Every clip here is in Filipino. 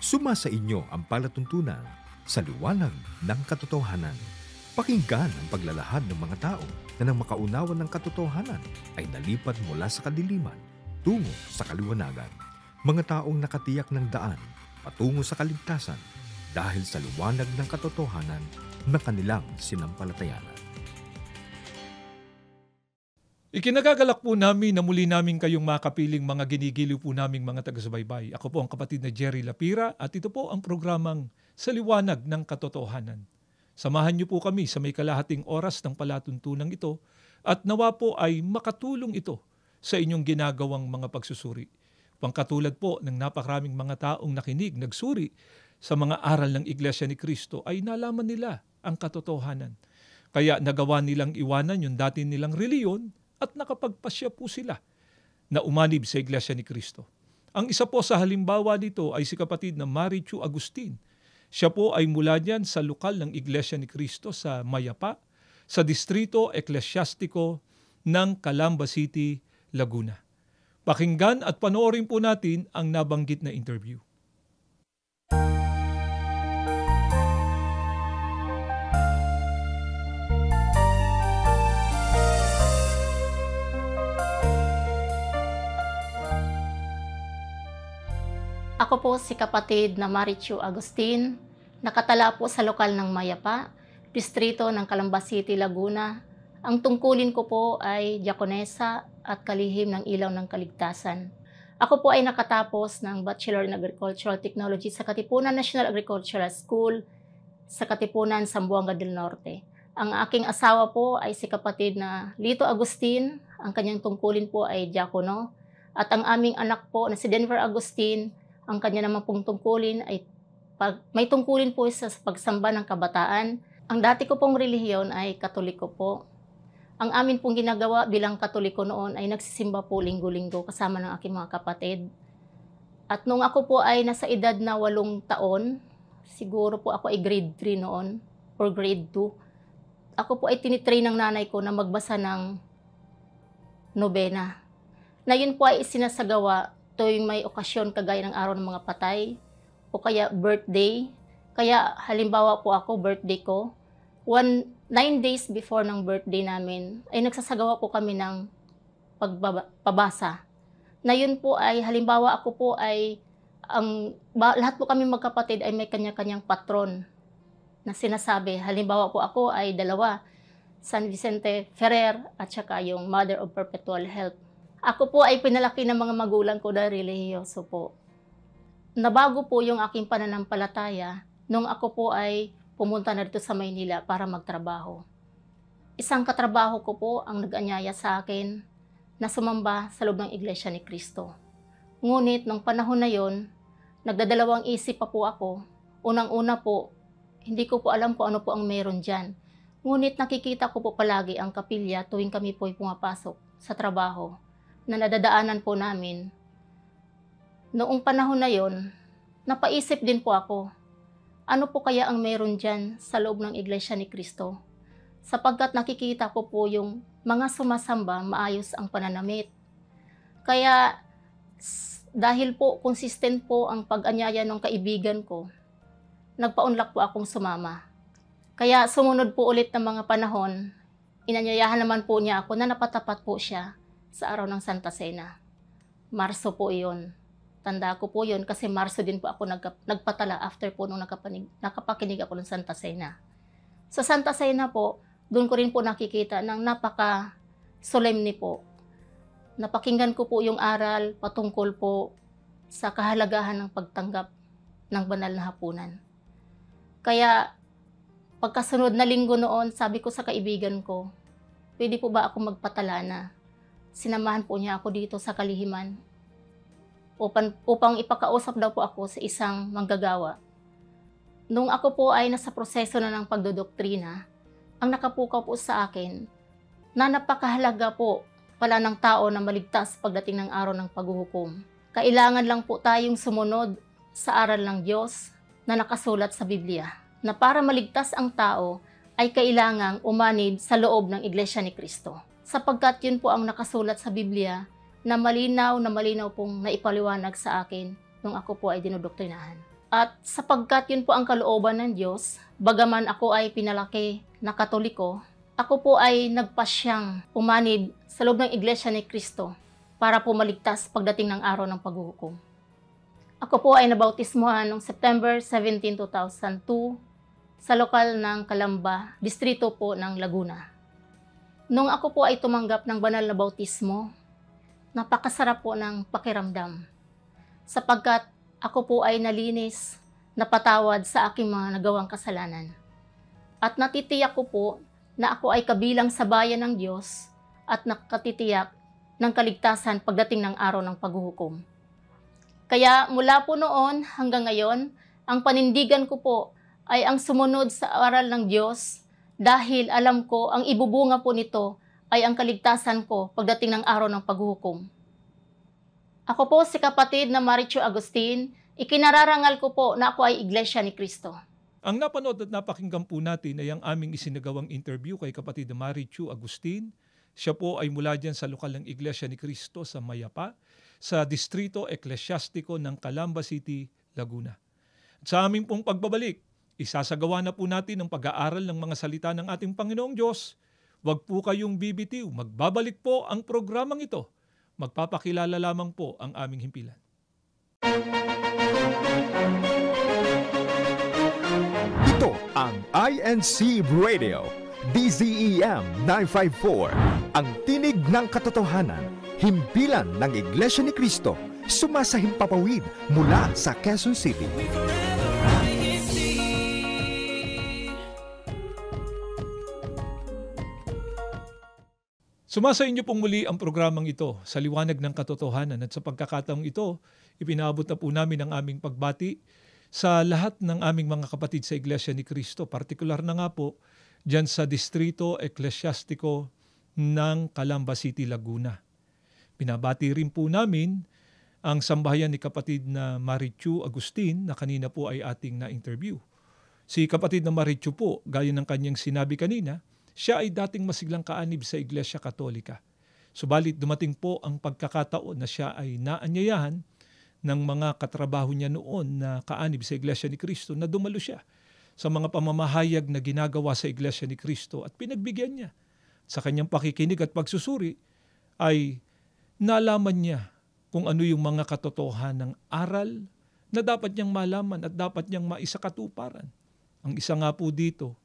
Suma sa inyo ang palatuntunan sa liwanag ng katotohanan. Pakinggan ang paglalahad ng mga tao na nang makaunawa ng katotohanan ay nalipat mula sa kadiliman tungo sa kaliwanagan. Mga taong nakatiyak ng daan patungo sa kaligtasan dahil sa liwanag ng katotohanan na kanilang sinampalatayanan. Ikinagagalak po namin na muli namin kayong makapiling mga ginigiliw po naming mga taga-subaybay. Ako po ang kapatid na Jerry Lapira at ito po ang programang Sa Liwanag ng Katotohanan. Samahan niyo po kami sa may kalahating oras ng palatuntunang ito at nawa po ay makatulong ito sa inyong ginagawang mga pagsusuri. Pangkatulad po ng napakaraming mga taong nakinig, nagsuri sa mga aral ng Iglesia ni Cristo ay nalaman nila ang katotohanan. Kaya nagawa nilang iwanan yung dati nilang reliyon at nakapagpasya po sila na umanib sa Iglesia ni Cristo. Ang isa po sa halimbawa dito ay si kapatid na Marichu Agustin. Siya po ay mula niyan sa lokal ng Iglesia ni Cristo sa Mayapa, sa Distrito Eklesyastiko ng Calamba City, Laguna. Pakinggan at panoorin po natin ang nabanggit na interview. Ako po si kapatid na Marichu Agustin, nakatala po sa lokal ng Mayapa, distrito ng Calamba City, Laguna. Ang tungkulin ko po ay diakonesa at kalihim ng ilaw ng kaligtasan. Ako po ay nakatapos ng Bachelor in Agricultural Technology sa Katipunan National Agricultural School sa Katipunan, Zamboanga del Norte. Ang aking asawa po ay si kapatid na Lito Agustin, ang kanyang tungkulin po ay diakono. At ang aming anak po na si Denver Agustin, ang kanya naman pong tungkulin ay may tungkulin po sa pagsamba ng kabataan. Ang dati ko pong relihiyon ay Katoliko po. Ang amin pong ginagawa bilang Katoliko noon ay nagsisimba po linggo-linggo kasama ng aking mga kapatid. At nung ako po ay nasa edad na 8 taon, siguro po ako ay grade 3 noon or grade 2, ako po ay tinitrain ng nanay ko na magbasa ng nobena. Na yun po ay isinasagawa tuwing may okasyon kagaya ng araw ng mga patay o kaya birthday. Kaya halimbawa po ako, birthday ko, 9 days before ng birthday namin ay nagsasagawa po kami ng pabasa. Na yun po ay halimbawa ako po ay lahat po kami magkapatid ay may kanya-kanyang patron na sinasabi. Halimbawa po ako ay 2, San Vicente Ferrer at saka yung Mother of Perpetual Help. Ako po ay pinalaki ng mga magulang ko na relihiyoso po. Nabago po yung aking pananampalataya nung ako po ay pumunta na dito sa Maynila para magtrabaho. Isang katrabaho ko po ang nag-anyaya sa akin na sumamba sa loob ng Iglesia ni Cristo. Ngunit nung panahon na yon, nagdadalawang isip pa po ako. Unang-una po, hindi ko po alam kung ano po ang meron dyan. Ngunit nakikita ko po palagi ang kapilya tuwing kami po ay pumapasok sa trabaho na nadadaanan po namin. Noong panahon na yon, napaisip din po ako, ano po kaya ang meron dyan sa loob ng Iglesia ni Cristo? Sapagkat nakikita ko po yung mga sumasamba, maayos ang pananamit. Kaya dahil po consistent po ang pag-anyaya ng kaibigan ko, nagpaunlak po akong sumama. Kaya sumunod po ulit ng mga panahon, inanyayahan naman po niya ako na napatapat po siya sa araw ng Santa Cena. Marso po iyon. Tanda ko po yun kasi Marso din po ako nagpatala after po nung nakapakinig ako ng Santa Cena. Sa Santa Cena po, doon ko rin po nakikita ng napaka-solemne po. Napakinggan ko po yung aral patungkol po sa kahalagahan ng pagtanggap ng banal na hapunan. Kaya pagkasunod na linggo noon, sabi ko sa kaibigan ko, pwede po ba ako magpatala na? Sinamahan po niya ako dito sa kalihiman upang ipakausap daw po ako sa isang manggagawa. Nung ako po ay nasa proseso na ng pagdodoktrina, ang nakapukaw po sa akin na napakahalaga po pala ng tao na maligtas pagdating ng araw ng paghuhukom. Kailangan lang po tayong sumunod sa aral ng Diyos na nakasulat sa Biblia, na para maligtas ang tao ay kailangang umanib sa loob ng Iglesia ni Cristo. Sapagkat yun po ang nakasulat sa Biblia na malinaw pong naipaliwanag sa akin nung ako po ay dinodoktrinahan. At sapagkat yun po ang kalooban ng Diyos, bagaman ako ay pinalaki na Katoliko, ako po ay nagpasyang umanib sa loob ng Iglesia ni Cristo para po maligtas pagdating ng araw ng paghuhukom. Ako po ay nabautismuhan noong September 17, 2002 sa lokal ng Calamba, distrito po ng Laguna. Nung ako po ay tumanggap ng banal na bautismo, napakasarap po ng pakiramdam sapagkat ako po ay nalinis, napatawad sa aking mga nagawang kasalanan. At natitiyak ko po na ako ay kabilang sa bayan ng Diyos at nakatitiyak ng kaligtasan pagdating ng araw ng paghuhukom. Kaya mula po noon hanggang ngayon, ang panindigan ko po ay ang sumunod sa aral ng Diyos dahil alam ko ang ibubunga po nito ay ang kaligtasan ko pagdating ng araw ng paghuhukom. Ako po si kapatid na Marichu Agustin, ikinararangal ko po na ako ay Iglesia ni Cristo. Ang napanood at napakinggan po natin ay ang aming isinagawang interview kay kapatid na Marichu Agustin. Siya po ay mula dyan sa lokal ng Iglesia ni Cristo sa Mayapa, sa Distrito Eklesyastiko ng Calamba City, Laguna. At sa aming pong pagbabalik, isasagawa na po natin ang pag-aaral ng mga salita ng ating Panginoong Diyos. Huwag po kayong bibitiw, magbabalik po ang programang ito. Magpapakilala lamang po ang aming himpilan. Ito ang INC Radio, DZEM 954, ang tinig ng katotohanan, himpilan ng Iglesia ni Cristo, sumasahimpapawid mula sa Quezon City. Sumasa inyo pong muli ang programang ito sa liwanag ng katotohanan at sa pagkakataong ito, ipinaabot na po namin ang aming pagbati sa lahat ng aming mga kapatid sa Iglesia ni Cristo, partikular na nga po dyan sa Distrito Eklesyastiko ng Calamba City, Laguna. Pinabati rin po namin ang sambahayan ni kapatid na Marichu Agustin na kanina po ay ating na-interview. Si kapatid na Marichu po, gaya ng kanyang sinabi kanina, siya ay dating masiglang kaanib sa Iglesia Katolika. Subalit dumating po ang pagkakataon na siya ay naanyayahan ng mga katrabaho niya noon na kaanib sa Iglesia ni Cristo na dumalo siya sa mga pamamahayag na ginagawa sa Iglesia ni Cristo at pinagbigyan niya. Sa kanyang pakikinig at pagsusuri ay nalaman niya kung ano yung mga katotohanan ng aral na dapat niyang malaman at dapat niyang maisakatuparan. Ang isa nga po dito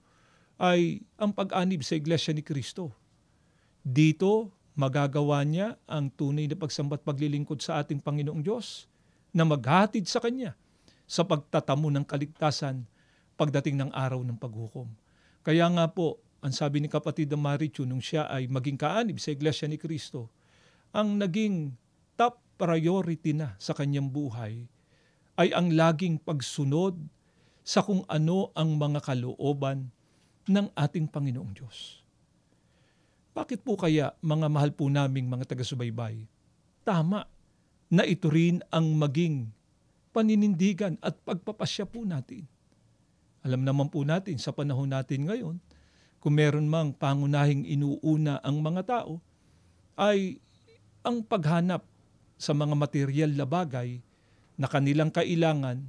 ay ang pag-anib sa Iglesia ni Cristo. Dito, magagawa niya ang tunay na pagsamba't paglilingkod sa ating Panginoong Diyos na maghatid sa Kanya sa pagtatamo ng kaligtasan pagdating ng araw ng paghukom. Kaya nga po, ang sabi ni kapatid na Marichu nung siya ay maging kaanib sa Iglesia ni Cristo, ang naging top priority na sa kanyang buhay ay ang laging pagsunod sa kung ano ang mga kalooban ng ating Panginoong Diyos. Bakit po kaya, mga mahal po naming mga taga-subaybay, tama na ito rin ang maging paninindigan at pagpapasya po natin? Alam naman po natin sa panahon natin ngayon, kung meron mang pangunahing inuuna ang mga tao, ay ang paghanap sa mga material na bagay na kanilang kailangan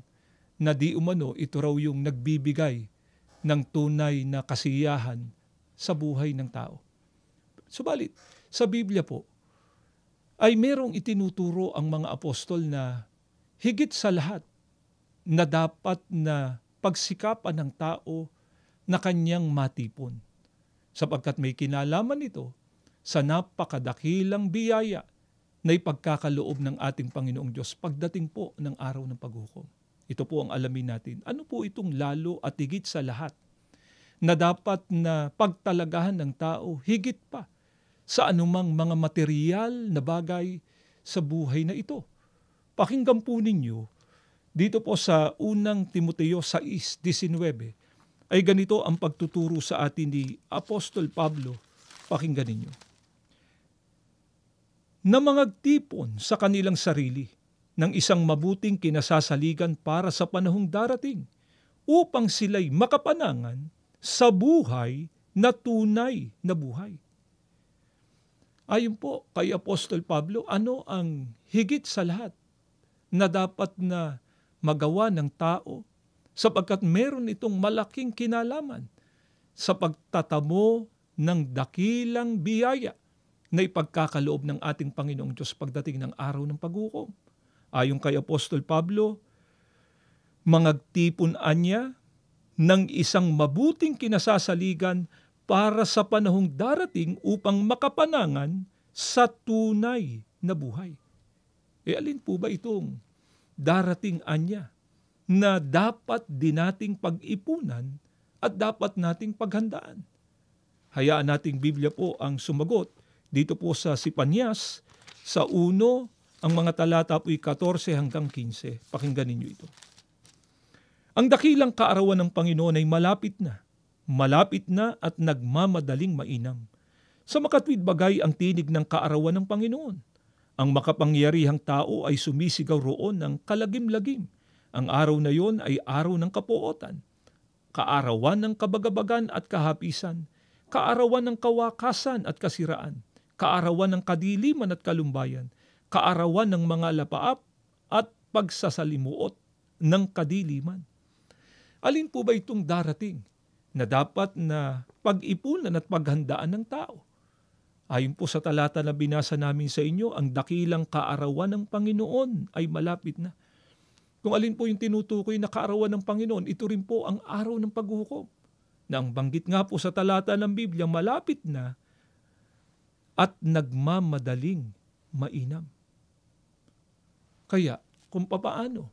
na di umano ito raw yung nagbibigay ng tunay na kasiyahan sa buhay ng tao. Subalit, sa Biblia po, ay merong itinuturo ang mga apostol na higit sa lahat na dapat na pagsikapan ng tao na kanyang matipon. Sapagkat may kinalaman ito sa napakadakilang biyaya na ipagkakaloob ng ating Panginoong Diyos pagdating po ng araw ng paghukom. Ito po ang alamin natin. Ano po itong lalo at higit sa lahat na dapat na pagtalagahan ng tao higit pa sa anumang mga material na bagay sa buhay na ito? Pakinggan po ninyo dito po sa unang Timoteo 6:19 ay ganito ang pagtuturo sa atin ni Apostol Pablo. Pakinggan ninyo. Na mangagtipon sa kanilang sarili ng isang mabuting kinasasaligan para sa panahong darating upang sila'y makapanangan sa buhay na tunay na buhay. Ayon po kay Apostol Pablo, ano ang higit sa lahat na dapat na magawa ng tao sapagkat meron itong malaking kinalaman sa pagtatamo ng dakilang biyaya na ipagkakaloob ng ating Panginoong Diyos pagdating ng araw ng paghukom. Ayon kay Apostol Pablo, mangagtipon anya ng isang mabuting kinasasaligan para sa panahong darating upang makapanangan sa tunay na buhay. Alin po ba itong darating anya na dapat din nating pag-ipunan at dapat nating paghandaan? Hayaan nating Biblia po ang sumagot dito po sa Sipanyas, sa 1, ang mga talata po'y 14 hanggang 15. Pakinggan ninyo ito. Ang dakilang kaarawan ng Panginoon ay malapit na at nagmamadaling mainam. Sa makatwid bagay ang tinig ng kaarawan ng Panginoon. Ang makapangyarihang tao ay sumisigaw roon ng kalagim-lagim. Ang araw na yon ay araw ng kapuotan, kaarawan ng kabagabagan at kahapisan, kaarawan ng kawakasan at kasiraan, kaarawan ng kadiliman at kalumbayan, kaarawan ng mga lapaap at pagsasalimuot ng kadiliman. Alin po ba itong darating na dapat na pag-ipunan at paghandaan ng tao? Ayon po sa talata na binasa namin sa inyo, ang dakilang kaarawan ng Panginoon ay malapit na. Kung alin po yung tinutukoy na kaarawan ng Panginoon, ito rin po ang araw ng paghukom. Na ang banggit nga po sa talata ng Biblia, malapit na at nagmamadaling mainam. Kaya kung papaano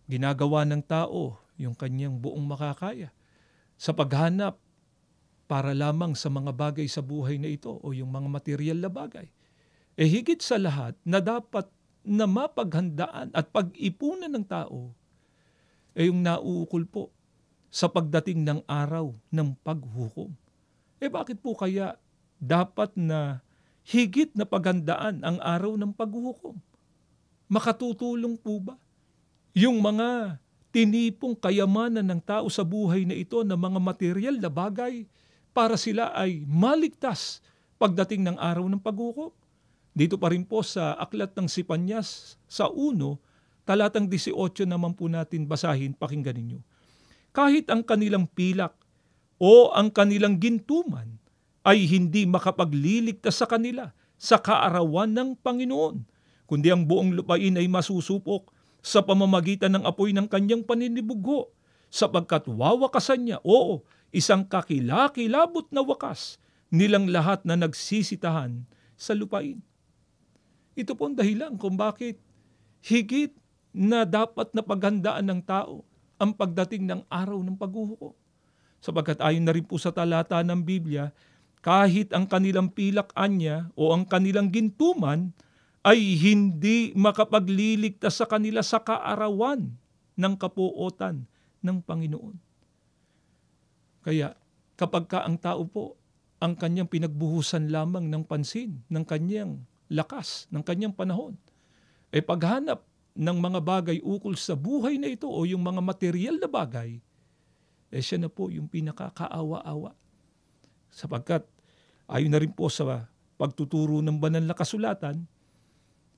ginagawa ng tao yung kanyang buong makakaya sa paghanap para lamang sa mga bagay sa buhay na ito o yung mga material na bagay, higit sa lahat na dapat na mapaghandaan at pag-ipunan ng tao yung nauukol po sa pagdating ng araw ng paghukom. Bakit po kaya dapat na higit na paghandaan ang araw ng paghukom? Makatutulong po ba yung mga tinipong kayamanan ng tao sa buhay na ito na mga material na bagay para sila ay maligtas pagdating ng araw ng paghukom? Dito pa rin po sa aklat ng Sipanyas sa 1, talatang 18 naman po natin basahin, pakinggan ninyo. Kahit ang kanilang pilak o ang kanilang gintuman ay hindi makapagliligtas sa kanila sa kaarawan ng Panginoon, kundi ang buong lupain ay masusupok sa pamamagitan ng apoy ng kanyang paninibugho, sapagkat wawakasan niya, isang kakilakilabot na wakas nilang lahat na nagsisitahan sa lupain. Ito po ang dahilan kung bakit higit na dapat na paghandaan ng tao ang pagdating ng araw ng paghuhukom. Sapagkat ayon na rin po sa talata ng Biblia, kahit ang kanilang pilak anya o ang kanilang gintuman ay hindi makapagliligtas sa kanila sa kaarawan ng kapuotan ng Panginoon. Kaya kapag ka ang tao po ang kanyang pinagbuhusan lamang ng pansin, ng kanyang lakas, ng kanyang panahon, paghanap ng mga bagay ukol sa buhay na ito o yung mga material na bagay, siya na po yung pinakakaawa-awa. Sapagkat ayon na rin po sa pagtuturo ng banal na kasulatan,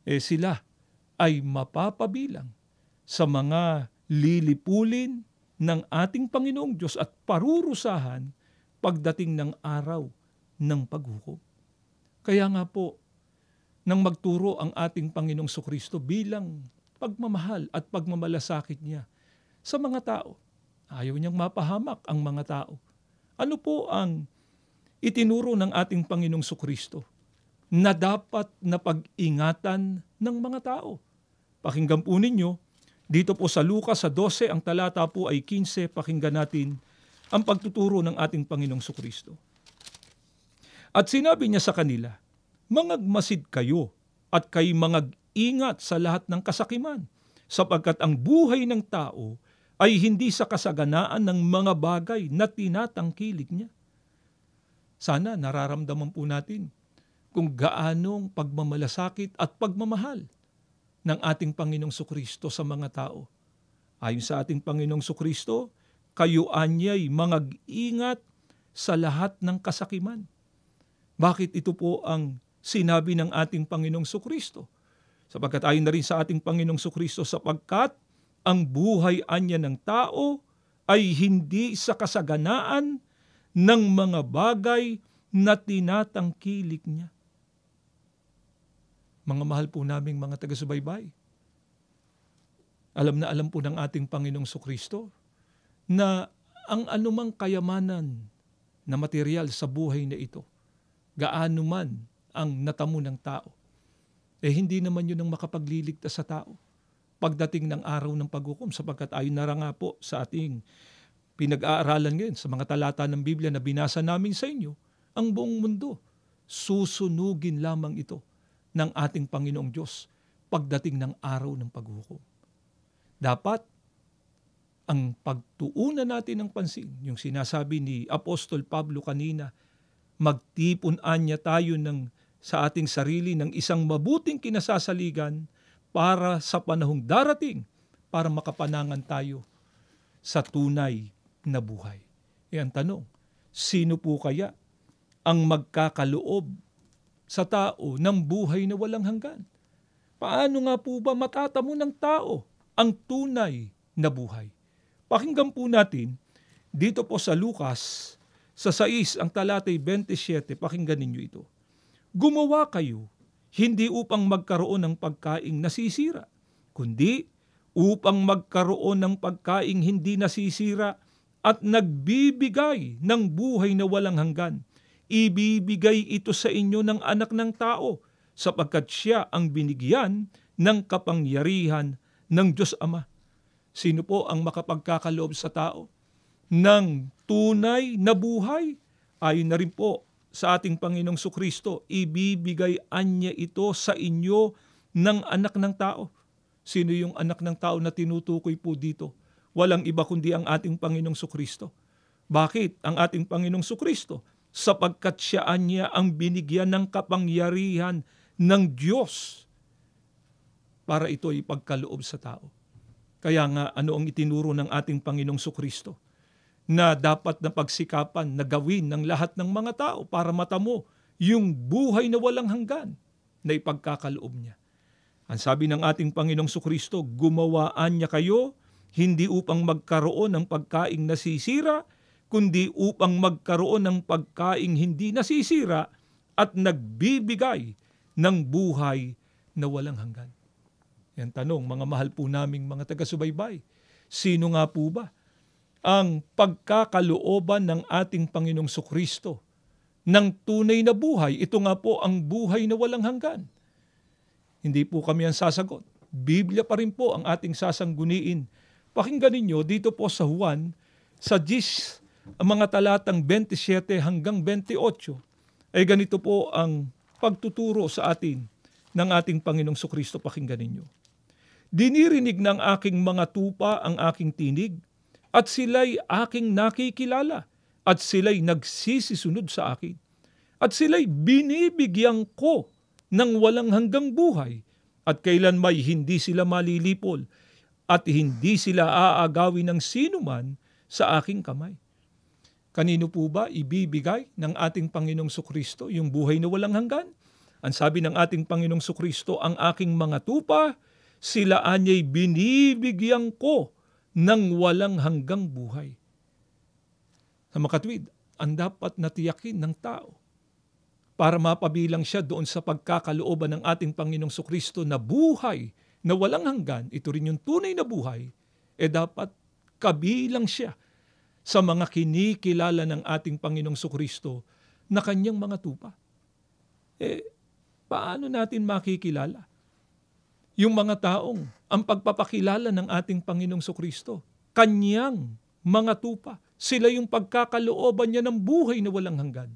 sila ay mapapabilang sa mga lilipulin ng ating Panginoong Diyos at parurusahan pagdating ng araw ng paghukom. Kaya nga po, nang magturo ang ating Panginoong Sukristo bilang pagmamahal at pagmamalasakit niya sa mga tao, ayaw niyang mapahamak ang mga tao. Ano po ang itinuro ng ating Panginoong Sukristo na dapat na pag-ingatan ng mga tao? Pakinggan po ninyo, dito po sa Lucas sa 12, ang talata po ay 15, pakinggan natin ang pagtuturo ng ating Panginoong Sukristo. At sinabi niya sa kanila, mangagmasid kayo at kay mangag-ingat sa lahat ng kasakiman, sapagkat ang buhay ng tao ay hindi sa kasaganaan ng mga bagay na tinatangkilik niya. Sana nararamdaman po natin kung gaanong pagmamalasakit at pagmamahal ng ating Panginoong Sukristo sa mga tao. Ayon sa ating Panginoong Sukristo, kayo anya'y mangag-ingat sa lahat ng kasakiman. Bakit ito po ang sinabi ng ating Panginoong Sukristo? Sapagkat ayon na rin sa ating Panginoong Sukristo, sapagkat ang buhay anya ng tao ay hindi sa kasaganaan ng mga bagay na tinatangkilik niya. Mga mahal po naming mga taga-subaybay, alam na alam po ng ating Panginoong Sukristo na ang anumang kayamanan na material sa buhay na ito, gaano man ang natamo ng tao, hindi naman yun ang makapagliligtas sa tao pagdating ng araw ng paghukom, sapagkat ayon na nga po sa ating pinag-aaralan ngayon sa mga talata ng Biblia na binasa namin sa inyo, ang buong mundo susunugin lamang ito ng ating Panginoong Diyos pagdating ng araw ng paghukom. Dapat ang pagtuunan natin ng pansin, yung sinasabi ni Apostol Pablo kanina, magtipon-an niya tayo sa ating sarili ng isang mabuting kinasasaligan para sa panahong darating, para makapanangan tayo sa tunay na buhay. Ang tanong, sino po kaya ang magkakaloob sa tao ng buhay na walang hanggan? Paano nga po ba matatamo ng tao ang tunay na buhay? Pakinggan po natin dito po sa Lucas, sa 6 ang talatay 27, pakinggan ninyo ito. Gumawa kayo, hindi upang magkaroon ng pagkaing nasisira, kundi upang magkaroon ng pagkaing hindi nasisira at nagbibigay ng buhay na walang hanggan. Ibibigay ito sa inyo ng anak ng tao, sapagkat siya ang binigyan ng kapangyarihan ng Diyos Ama. Sino po ang makapagkakaloob sa tao ng tunay na buhay? Ayon na rin po sa ating Panginoong Sukristo, ibibigay anya ito sa inyo ng anak ng tao. Sino yung anak ng tao na tinutukoy po dito? Walang iba kundi ang ating Panginoong Sukristo. Bakit ang ating Panginoong Sukristo? Sapagkat siya anya ang binigyan ng kapangyarihan ng Diyos para ito ay pagkaloob sa tao. Kaya nga, ano ang itinuro ng ating Panginoong Sukristo? Na dapat na pagsikapan na gawin ng lahat ng mga tao para matamo yung buhay na walang hanggan na ipagkakaloob niya. Ang sabi ng ating Panginoong Sukristo, gumawaan niya kayo hindi upang magkaroon ng pagkaing nasisira, kundi upang magkaroon ng pagkaing hindi nasisira at nagbibigay ng buhay na walang hanggan. Yan tanong, mga mahal po naming mga taga-subaybay, sino nga po ba ang pagkakalooban ng ating Panginoong Sukristo ng tunay na buhay? Ito nga po ang buhay na walang hanggan. Hindi po kami ang sasagot. Biblia pa rin po ang ating sasangguniin. Pakinggan ninyo dito po sa Juan, sa 10, ang mga talatang 27 hanggang 28, ay ganito po ang pagtuturo sa atin ng ating Panginoong Sukristo. Pakinggan ninyo. Dinirinig ng aking mga tupa ang aking tinig, at sila'y aking nakikilala, at sila'y nagsisisunod sa akin. At sila'y binibigyan ko ng walang hanggang buhay, at kailan may hindi sila malilipol, at hindi sila aagawin ng sinuman sa aking kamay. Kanino po ba ibibigay ng ating Panginoong Sukristo yung buhay na walang hanggan? Ang sabi ng ating Panginoong Sukristo, ang aking mga tupa, sila anya'y binibigyan ko ng walang hanggang buhay. Sa makatwid, ang dapat natiyakin ng tao para mapabilang siya doon sa pagkakalooban ng ating Panginoong Sukristo na buhay na walang hanggan, ito rin yung tunay na buhay, dapat kabilang siya sa mga kinikilala ng ating Panginoong Sukristo na kanyang mga tupa. Paano natin makikilala yung mga taong ang pagpapakilala ng ating Panginoong Sukristo, kanyang mga tupa, sila yung pagkakalooban niya ng buhay na walang hanggan?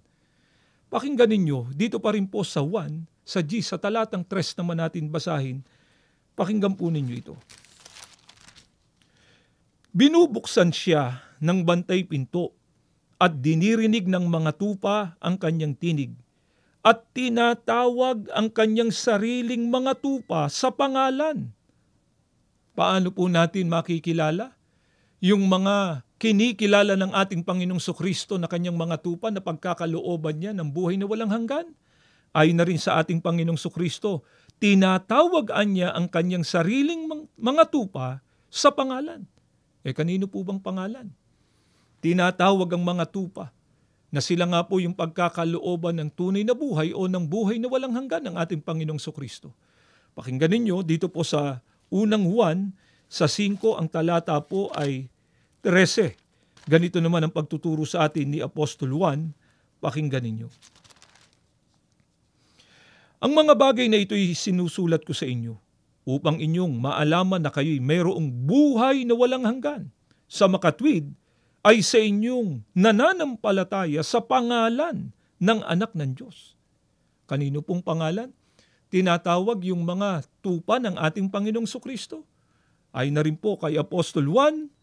Pakinggan ninyo, dito pa rin po sa 1, sa G, sa talatang 3 naman natin basahin, pakinggan po ninyo ito. Binubuksan siya ng bantay pinto at dinirinig ng mga tupa ang kanyang tinig at tinatawag ang kanyang sariling mga tupa sa pangalan. Paano po natin makikilala yung mga kinikilala ng ating Panginoong Sukristo na kanyang mga tupa na pagkakalooban niya ng buhay na walang hanggan? Ayon na rin sa ating Panginoong Sukristo, tinatawag niya ang kanyang sariling mga tupa sa pangalan. Kanino po bang pangalan? Tinatawag ang mga tupa na sila nga po yung pagkakalooban ng tunay na buhay o ng buhay na walang hanggan ng ating Panginoong Sokristo. Pakinggan ninyo dito po sa unang Juan, sa 5, ang talata po ay 13. Ganito naman ang pagtuturo sa atin ni Apostol Juan. Pakinggan ninyo. Ang mga bagay na ito'y sinusulat ko sa inyo upang inyong maalaman na kayo'y mayroong buhay na walang hanggan. Sa makatwid ay sa inyong nananampalataya sa pangalan ng anak ng Diyos. Kanino pong pangalan? Tinatawag yung mga tupa ng ating Panginoong Sokristo. Ay na rin po kay Apostol Juan,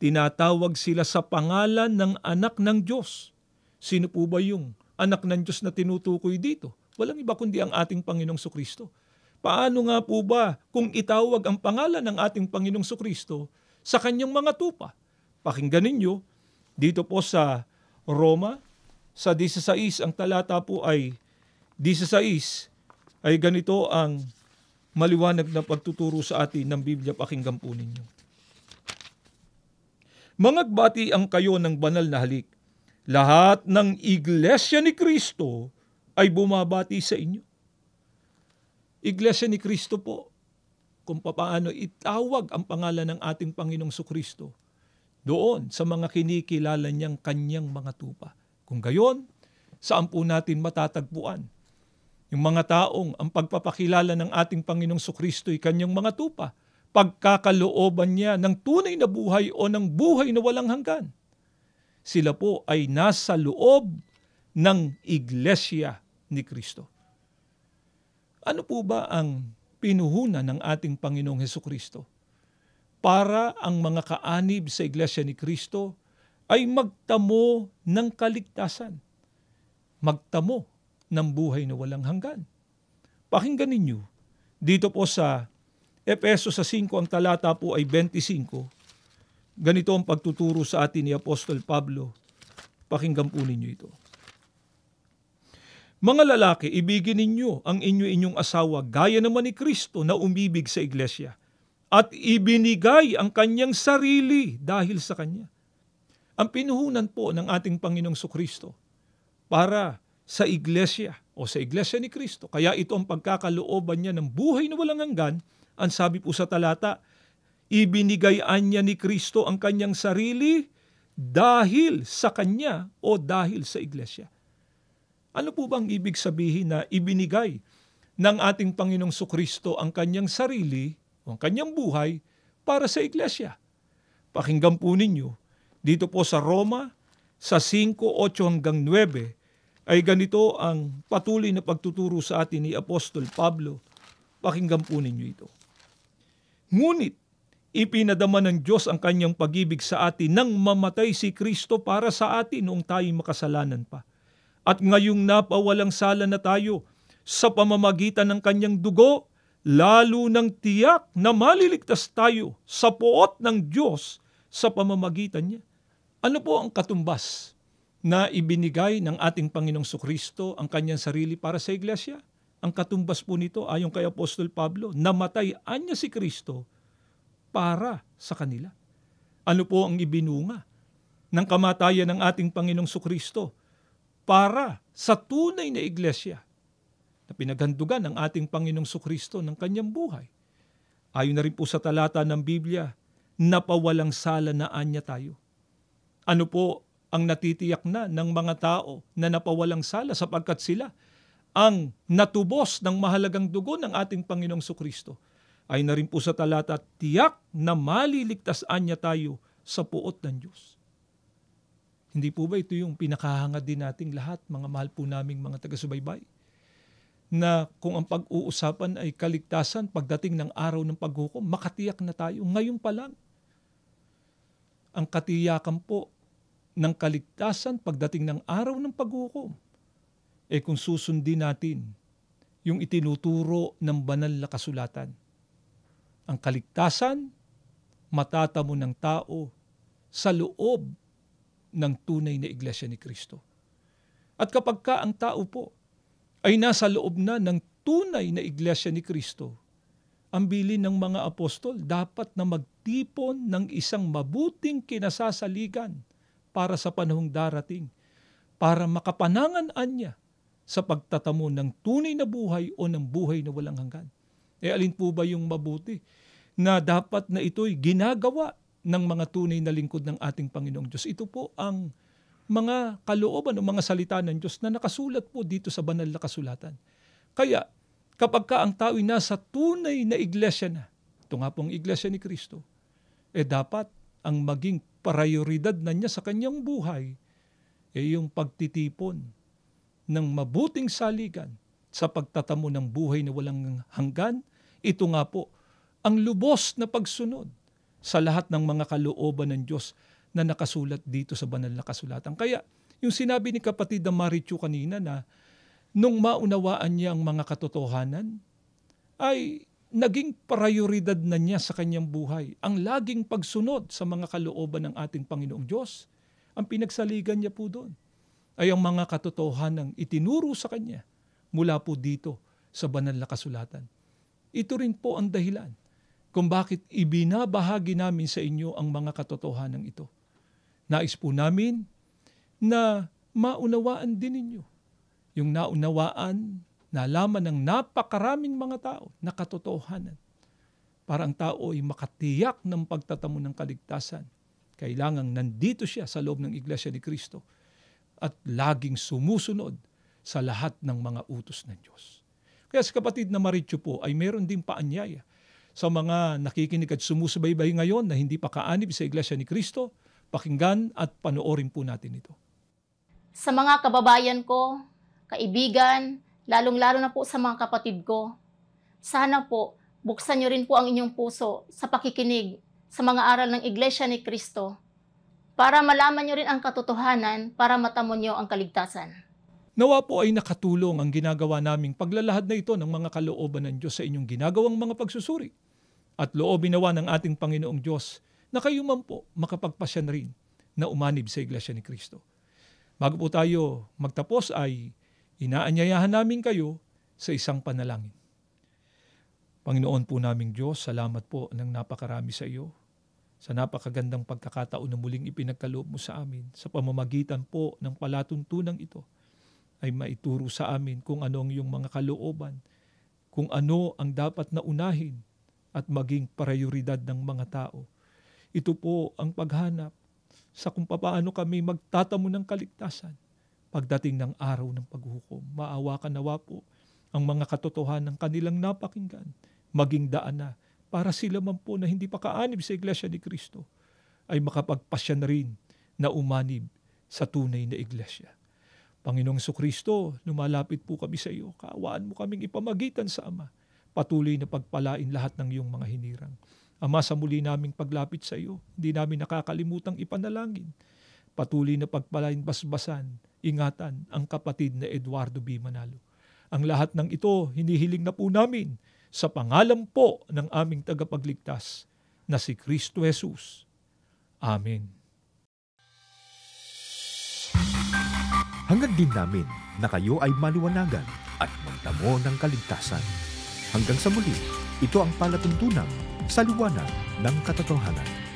tinatawag sila sa pangalan ng anak ng Diyos. Sino po ba yung anak ng Diyos na tinutukoy dito? Walang iba kundi ang ating Panginoong Sokristo. Paano nga po ba kung itawag ang pangalan ng ating Panginoong Sokristo sa kanyang mga tupa? Pakinggan ninyo, dito po sa Roma, sa 16, ang talata po ay 16, ay ganito ang maliwanag na pagtuturo sa atin ng Biblia. Pakinggan po ninyo. Mangagbati ang kayo ng banal na halik. Lahat ng Iglesia ni Kristo ay bumabati sa inyo. Iglesia ni Kristo po, kung paano itawag ang pangalan ng ating Panginoong Sokristo doon sa mga kinikilala niyang kanyang mga tupa. Kung gayon, saan po natin matatagpuan yung mga taong ang pagpapakilala ng ating Panginoong Sokristo ay kanyang mga tupa, pagkakalooban niya ng tunay na buhay o ng buhay na walang hanggan? Sila po ay nasa loob ng Iglesia ni Kristo. Ano po ba ang pinuhunan ng ating Panginoong Hesukristo? Para ang mga kaanib sa Iglesia ni Kristo ay magtamo ng kaligtasan. Magtamo ng buhay na walang hanggan. Pakinggan ninyo, dito po sa Efeso sa 5, ang talata po ay 25. Ganito ang pagtuturo sa atin ni Apostol Pablo. Pakinggan po ninyo ito. Mga lalaki, ibigin ninyo ang inyong asawa gaya naman ni Kristo na umibig sa iglesia at ibinigay ang kanyang sarili dahil sa kanya. Ang pinuhunan po ng ating Panginoong Sokristo para sa iglesia o sa iglesia ni Kristo, kaya ito ang pagkakalooban niya ng buhay na walang hanggan. Ang sabi po sa talata, ibinigayan niya ni Kristo ang kanyang sarili dahil sa kanya o dahil sa iglesia. Ano po bang ibig sabihin na ibinigay ng ating Panginoong Sokristo ang kanyang sarili o ang kanyang buhay para sa iglesia? Pakinggan po ninyo, dito po sa Roma, sa 5:8 hanggang 9, ay ganito ang patuloy na pagtuturo sa atin ni Apostol Pablo. Pakinggan po ninyo ito. Ngunit, ipinadama ng Diyos ang kanyang pag-ibig sa atin nang mamatay si Kristo para sa atin noong tayo'y makasalanan pa. At ngayong napawalang sala na tayo sa pamamagitan ng kanyang dugo, lalo ng tiyak na maliligtas tayo sa poot ng Diyos sa pamamagitan niya. Ano po ang katumbas na ibinigay ng ating Panginoong Sokristo ang kanyang sarili para sa iglesia? Ang katumbas po nito ayon kay Apostol Pablo, namatayan niya si Kristo para sa kanila. Ano po ang ibinunga ng kamatayan ng ating Panginoong Sokristo para sa tunay na iglesia na pinaghandugan ng ating Panginoong Sokristo ng kanyang buhay? Ayon na rin po sa talata ng Biblia, napawalang sala na anya tayo. Ano po ang natitiyak na ng mga tao na napawalang sala sapagkat sila ang natubos ng mahalagang dugo ng ating Panginoong Sokristo? Ay na rin po sa talata, tiyak na maliligtasan niya tayo sa puot ng Diyos. Hindi po ba ito yung pinakahangad din nating lahat, mga mahal po naming mga taga-subaybay? Na kung ang pag-uusapan ay kaligtasan pagdating ng araw ng paghukom, makatiyak na tayo ngayon pa lang. Ang katiyakan po ng kaligtasan pagdating ng araw ng paghukom, kung susundin natin yung itinuturo ng banal na kasulatan. Ang kaligtasan, matatamo ng tao sa loob ng tunay na iglesia ni Kristo. At kapag ka ang tao po ay nasa loob na ng tunay na iglesia ni Kristo, ang bilin ng mga apostol, dapat na magtipon ng isang mabuting kinasasaligan para sa panahong darating, para makapanangan niya sa pagtatamo ng tunay na buhay o ng buhay na walang hanggan. Alin po ba yung mabuti na dapat na ito'y ginagawa ng mga tunay na lingkod ng ating Panginoong Diyos? Ito po ang mga kalooban o mga salita ng Diyos na nakasulat po dito sa banal na kasulatan. Kaya, kapag ka ang tao'y nasa tunay na iglesia na, ito nga pong iglesia ni Kristo, dapat ang maging prioridad na niya sa kanyang buhay yung pagtitipon ng mabuting saligan sa pagtatamo ng buhay na walang hanggan. Ito nga po ang lubos na pagsunod sa lahat ng mga kalooban ng Diyos na nakasulat dito sa banal na kasulatan. Kaya yung sinabi ni kapatid na Marichu kanina na nung maunawaan niya ang mga katotohanan, ay naging prioridad na niya sa kanyang buhay ang laging pagsunod sa mga kalooban ng ating Panginoong Diyos. Ang pinagsaligan niya po doon ay ang mga katotohanang itinuro sa kanya mula po dito sa banal na kasulatan. Ito rin po ang dahilan kung bakit ibinabahagi namin sa inyo ang mga katotohanan ito. Nais po namin na maunawaan din ninyo yung naunawaan, nalaman ng napakaraming mga tao na katotohanan. Para ang tao ay makatiyak ng pagtatamo ng kaligtasan, kailangang nandito siya sa loob ng Iglesia ni Kristo at laging sumusunod sa lahat ng mga utos ng Diyos. Kaya sa kapatid na Marichu po ay meron din paanyaya sa mga nakikinig at sumusubaybay ngayon na hindi pa kaanib sa Iglesia ni Kristo. Pakinggan at panoorin po natin ito. Sa mga kababayan ko, kaibigan, lalong-lalo na po sa mga kapatid ko, sana po buksan niyo rin po ang inyong puso sa pakikinig sa mga aral ng Iglesia ni Kristo para malaman niyo rin ang katotohanan para matamo niyo ang kaligtasan. Nawa po ay nakatulong ang ginagawa naming paglalahad na ito ng mga kalooban ng Diyos sa inyong ginagawang mga pagsusuri. At loobin nawa ng ating Panginoong Diyos na kayo man po makapagpasya na rin na umanib sa Iglesia ni Kristo. Bago po tayo magtapos ay inaanyayahan namin kayo sa isang panalangin. Panginoon po naming Diyos, salamat po ng napakarami sa iyo, sa napakagandang pagkakataon na muling ipinagkaloob mo sa amin. Sa pamamagitan po ng palatuntunang ito, ay maituro sa amin kung ano ang iyong mga kalooban, kung ano ang dapat na unahin at maging prioridad ng mga tao. Ito po ang paghanap sa kung paano kami magtatamo ng kaligtasan pagdating ng araw ng paghuhukom. Maawa ka nawa po ang mga katotohanan ng kanilang napakinggan, maging daan na para sila man po na hindi pa kaanib sa Iglesia ni Kristo ay makapagpasya na rin na umanib sa tunay na Iglesia. Panginoong Kristo, lumalapit po kami sa iyo. Kaawaan mo kaming ipamagitan sa Ama. Patuloy na pagpalain lahat ng iyong mga hinirang. Ama, sa muli naming paglapit sa iyo, hindi namin nakakalimutang ipanalangin. Patuloy na pagpalain basbasan, ingatan ang kapatid na Eduardo B. Manalo. Ang lahat ng ito, hinihiling na po namin sa pangalan po ng aming tagapagligtas na si Kristo Jesus. Amen. Hangad din namin na kayo ay maliwanagan at magtamo ng kaligtasan. Hanggang sa muli, ito ang palatuntunan sa liwanag ng katotohanan.